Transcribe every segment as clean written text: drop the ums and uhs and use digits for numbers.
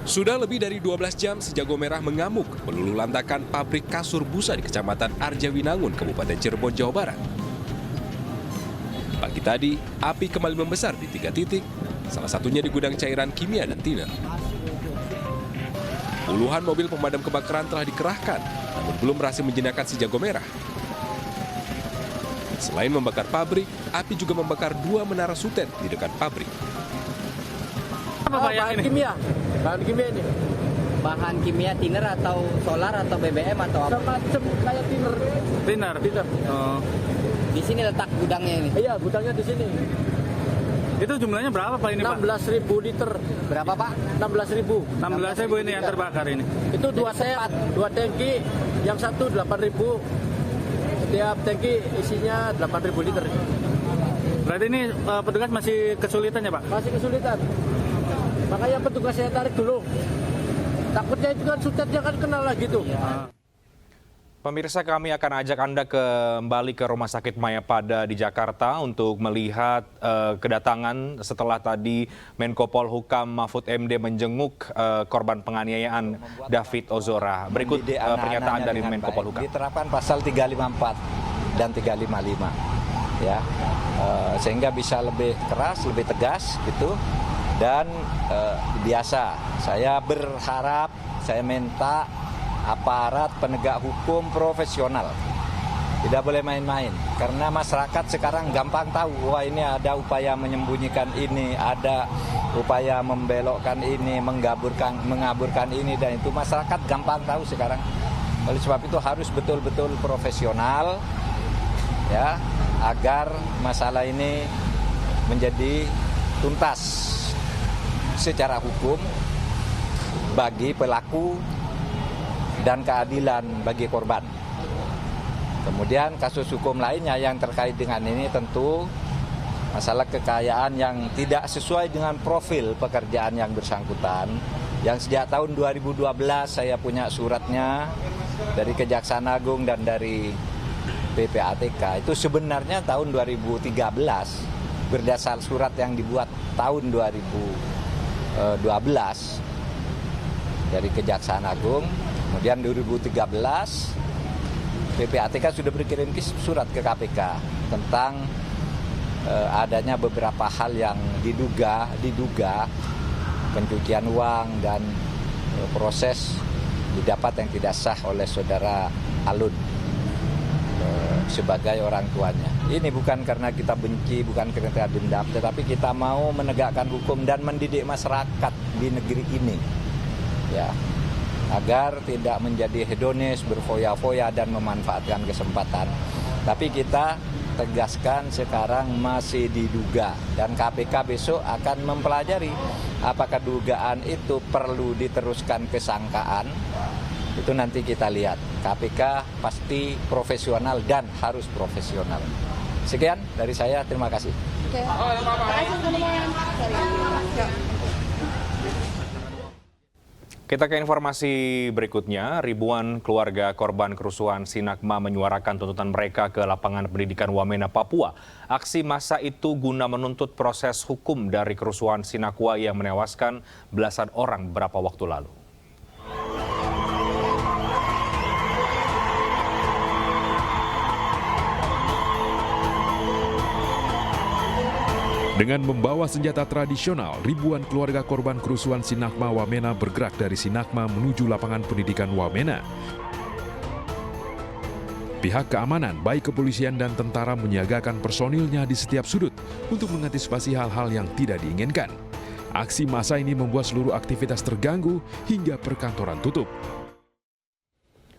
Sudah lebih dari 12 jam si jago merah mengamuk meluluhlantakan pabrik kasur busa di Kecamatan Arjawinangun, Kabupaten Cirebon, Jawa Barat. Pagi tadi, api kembali membesar di 3 titik, salah satunya di gudang cairan kimia dan thinner. Puluhan mobil pemadam kebakaran telah dikerahkan, namun belum berhasil menjinakkan si jago merah. Selain membakar pabrik, api juga membakar 2 menara suten di dekat pabrik. Apa bahan kimia? Bahan kimia ini. Bahan kimia thinner atau solar atau BBM atau apa? Semacam kayak thinner. Thinner. Oh. Di sini letak gudangnya ini. Iya, gudangnya di sini. Itu jumlahnya berapa Pak ini Pak? 16.000 liter. Berapa Pak? 16.000. 16.000 ini yang terbakar ini. Itu 2 set, 2 tangki, yang satu 8.000. Setiap tangki isinya 8.000 liter. Berarti ini petugas masih kesulitan ya Pak? Masih kesulitan. Makanya petugas saya tarik dulu. Takutnya itu kan sutetnya kan kenal lagi tuh. Pemirsa, kami akan ajak Anda kembali ke Rumah Sakit Mayapada di Jakarta untuk melihat kedatangan setelah tadi Menko Polhukam Mahfud MD menjenguk korban penganiayaan David Ozora. Berikut pernyataan dari Menko Polhukam. Diterapkan pasal 354 dan 355, ya, sehingga bisa lebih keras, lebih tegas gitu. Dan biasa, saya berharap, saya minta aparat penegak hukum profesional. Tidak boleh main-main, karena masyarakat sekarang gampang tahu, wah ini ada upaya menyembunyikan ini, ada upaya membelokkan ini, mengaburkan ini dan itu. Masyarakat gampang tahu sekarang. Oleh sebab itu harus betul-betul profesional, ya, agar masalah ini menjadi tuntas secara hukum bagi pelaku dan keadilan bagi korban. Kemudian kasus hukum lainnya yang terkait dengan ini tentu masalah kekayaan yang tidak sesuai dengan profil pekerjaan yang bersangkutan. Yang sejak tahun 2012 saya punya suratnya dari Kejaksaan Agung dan dari PPATK. Itu sebenarnya tahun 2013 berdasar surat yang dibuat tahun 2012 dari Kejaksaan Agung. Kemudian 2013 PPATK sudah berkirim surat ke KPK tentang adanya beberapa hal yang diduga pencucian uang dan proses didapat yang tidak sah oleh saudara Alun sebagai orang tuanya. Ini bukan karena kita benci, bukan karena kita dendam, tetapi kita mau menegakkan hukum dan mendidik masyarakat di negeri ini, ya, agar tidak menjadi hedonis, berfoya-foya dan memanfaatkan kesempatan. Tapi kita tegaskan sekarang masih diduga dan KPK besok akan mempelajari apakah dugaan itu perlu diteruskan ke sangkaan. Itu nanti kita lihat. KPK pasti profesional dan harus profesional. Sekian dari saya, terima kasih. Kita ke informasi berikutnya. Ribuan keluarga korban kerusuhan Sinagma menyuarakan tuntutan mereka ke lapangan pendidikan Wamena, Papua. Aksi massa itu guna menuntut proses hukum dari kerusuhan Sinakwa yang menewaskan belasan orang beberapa waktu lalu. Dengan membawa senjata tradisional, ribuan keluarga korban kerusuhan Sinagma Wamena bergerak dari Sinagma menuju lapangan pendidikan Wamena. Pihak keamanan, baik kepolisian dan tentara menyiagakan personilnya di setiap sudut untuk mengantisipasi hal-hal yang tidak diinginkan. Aksi massa ini membuat seluruh aktivitas terganggu hingga perkantoran tutup.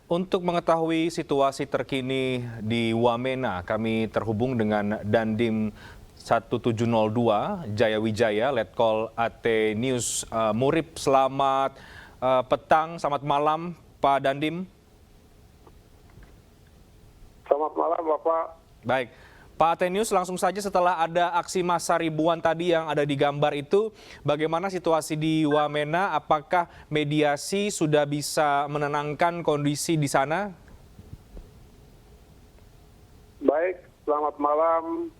Untuk mengetahui situasi terkini di Wamena, kami terhubung dengan Dandim 1702 Jaya Wijaya, Letkol AT News. Murib, selamat petang, selamat malam Pak Dandim. Selamat malam Bapak. Baik, Pak AT News, langsung saja setelah ada aksi massa ribuan tadi yang ada di gambar itu, bagaimana situasi di Wamena? Apakah mediasi sudah bisa menenangkan kondisi di sana? Baik, selamat malam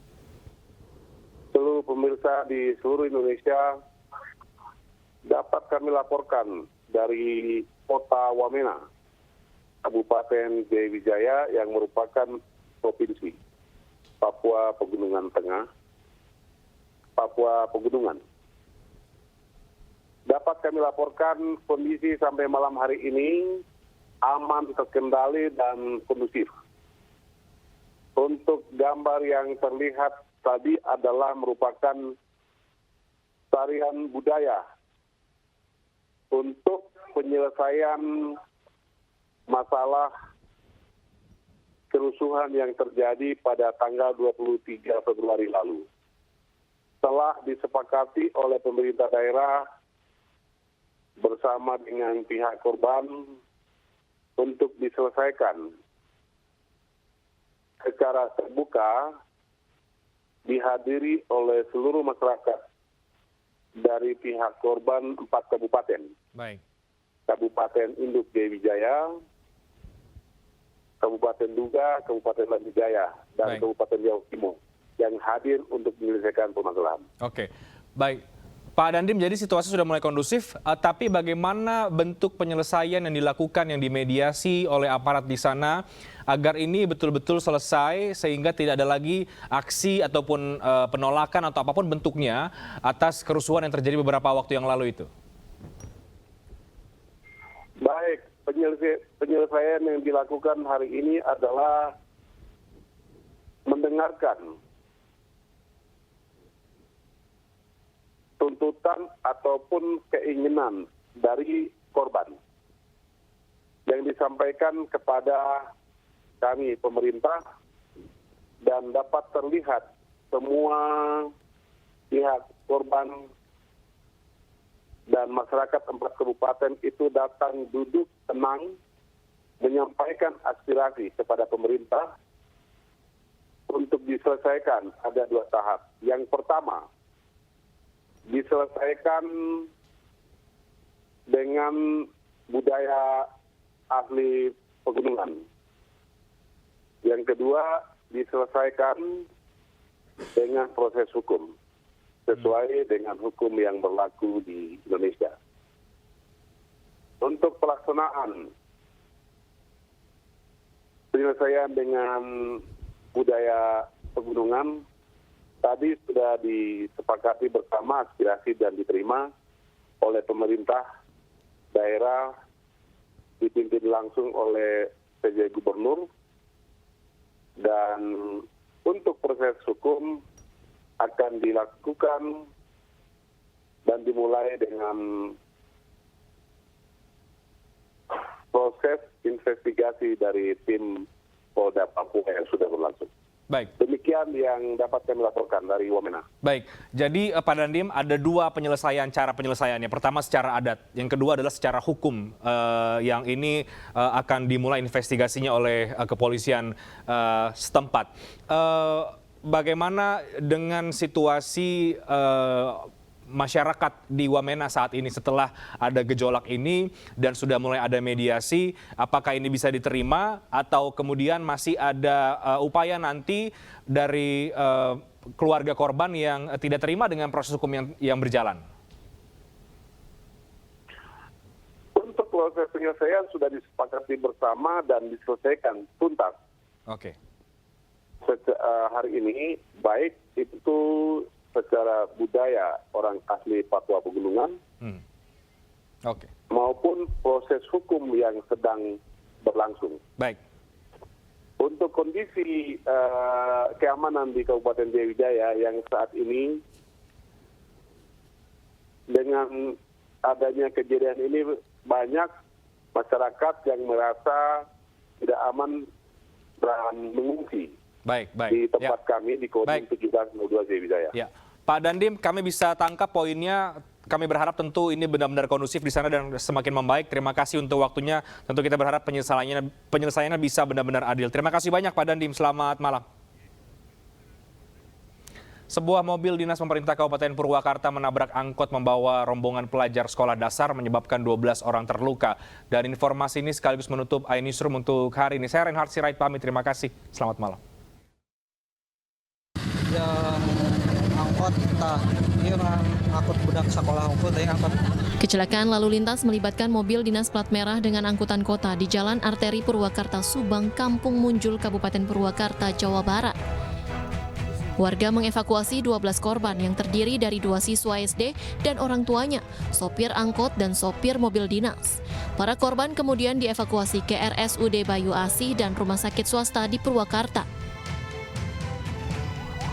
seluruh pemirsa di seluruh Indonesia dapat kami laporkan dari Kota Wamena, Kabupaten Jayawijaya yang merupakan provinsi Papua Pegunungan Tengah, Papua Pegunungan. Dapat kami laporkan kondisi sampai malam hari ini aman, terkendali, dan kondusif. Untuk gambar yang terlihat tadi adalah merupakan tarian budaya untuk penyelesaian masalah kerusuhan yang terjadi pada tanggal 23 Februari lalu. Telah disepakati oleh pemerintah daerah bersama dengan pihak korban untuk diselesaikan secara terbuka, dihadiri oleh seluruh masyarakat dari pihak korban 4 kabupaten. Baik. Kabupaten Induk Jayawijaya, Kabupaten Duga, Kabupaten Lanijaya, dan Baik. Kabupaten Jawa Timur yang hadir untuk menyelesaikan permasalahan. Oke, baik. Pak Dandim, jadi situasi sudah mulai kondusif, tapi bagaimana bentuk penyelesaian yang dilakukan, yang dimediasi oleh aparat di sana, agar ini betul-betul selesai sehingga tidak ada lagi aksi ataupun penolakan atau apapun bentuknya atas kerusuhan yang terjadi beberapa waktu yang lalu itu? Baik, penyelesaian yang dilakukan hari ini adalah mendengarkan tuntutan ataupun keinginan dari korban yang disampaikan kepada kami pemerintah, dan dapat terlihat semua pihak korban dan masyarakat 4 kabupaten itu datang duduk tenang menyampaikan aspirasi kepada pemerintah untuk diselesaikan. Ada 2 tahap. Yang pertama, diselesaikan dengan budaya asli pegunungan. Yang kedua, diselesaikan dengan proses hukum sesuai dengan hukum yang berlaku di Indonesia. Untuk pelaksanaan penyelesaian dengan budaya pegunungan, tadi sudah disepakati bersama aspirasi dan diterima oleh pemerintah daerah, dipimpin langsung oleh PJ Gubernur, dan untuk proses hukum akan dilakukan dan dimulai dengan proses investigasi dari tim Polda Papua yang sudah berlangsung. Baik. Demikian yang dapat kami laporkan dari Wamena. Baik, jadi Pak Dandim ada 2 cara penyelesaiannya. Pertama secara adat, yang kedua adalah secara hukum yang ini akan dimulai investigasinya oleh kepolisian setempat. Bagaimana dengan situasi masyarakat di Wamena saat ini setelah ada gejolak ini dan sudah mulai ada mediasi, apakah ini bisa diterima atau kemudian masih ada upaya nanti dari keluarga korban yang tidak terima dengan proses hukum yang berjalan? Untuk proses penyelesaian sudah disepakati bersama dan diselesaikan tuntas. Oke. Hari ini baik itu secara budaya orang asli Papua Pegunungan, Oke. maupun proses hukum yang sedang berlangsung. Baik. Untuk kondisi keamanan di Kabupaten Jayawijaya yang saat ini, dengan adanya kejadian ini, banyak masyarakat yang merasa tidak aman dan mengungsi Baik. di tempat Ya. kami di Kodim 1702 Jayawijaya. Ya. Pak Dandim, kami bisa tangkap poinnya. Kami berharap tentu ini benar-benar kondusif di sana dan semakin membaik. Terima kasih untuk waktunya. Tentu kita berharap penyelesaiannya bisa benar-benar adil. Terima kasih banyak Pak Dandim. Selamat malam. Sebuah mobil dinas pemerintah Kabupaten Purwakarta menabrak angkot membawa rombongan pelajar sekolah dasar menyebabkan 12 orang terluka. Dan informasi ini sekaligus menutup iNewsroom untuk hari ini. Saya Reinhard Sirait pamit. Terima kasih. Selamat malam. Yang angkot angkot, ini ngangkut budak sekolah unggul tadi angkot. Kecelakaan lalu lintas melibatkan mobil dinas plat merah dengan angkutan kota di Jalan Arteri Purwakarta Subang, Kampung Munjul, Kabupaten Purwakarta, Jawa Barat. Warga mengevakuasi 12 korban yang terdiri dari 2 siswa SD dan orang tuanya, sopir angkot dan sopir mobil dinas. Para korban kemudian dievakuasi ke RSUD Bayu Asih dan rumah sakit swasta di Purwakarta.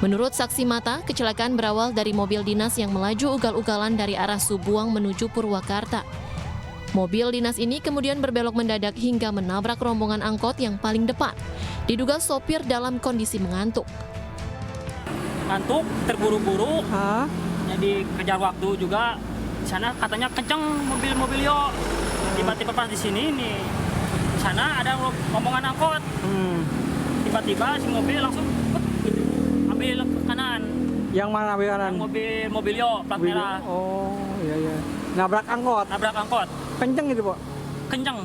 Menurut saksi mata, kecelakaan berawal dari mobil dinas yang melaju ugal-ugalan dari arah Subuang menuju Purwakarta. Mobil dinas ini kemudian berbelok mendadak hingga menabrak rombongan angkot yang paling depan. Diduga sopir dalam kondisi mengantuk. Ngantuk, terburu-buru, jadi kejar waktu juga. Di sana katanya kenceng mobil-mobil yo. Tiba-tiba pas di sini nih, di sana ada rombongan angkot. Tiba-tiba si mobil langsung ambil ke kanan. Yang mana ambil kanan? Yang mobil yo, plat merah. Oh, iya. Nabrak angkot. Kenceng gitu, Pak? Kenceng.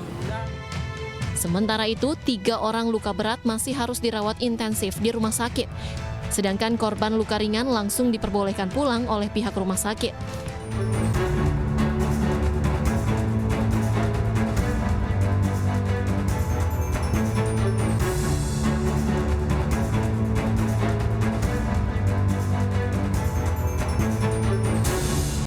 Sementara itu, 3 orang luka berat masih harus dirawat intensif di rumah sakit. Sedangkan korban luka ringan langsung diperbolehkan pulang oleh pihak rumah sakit.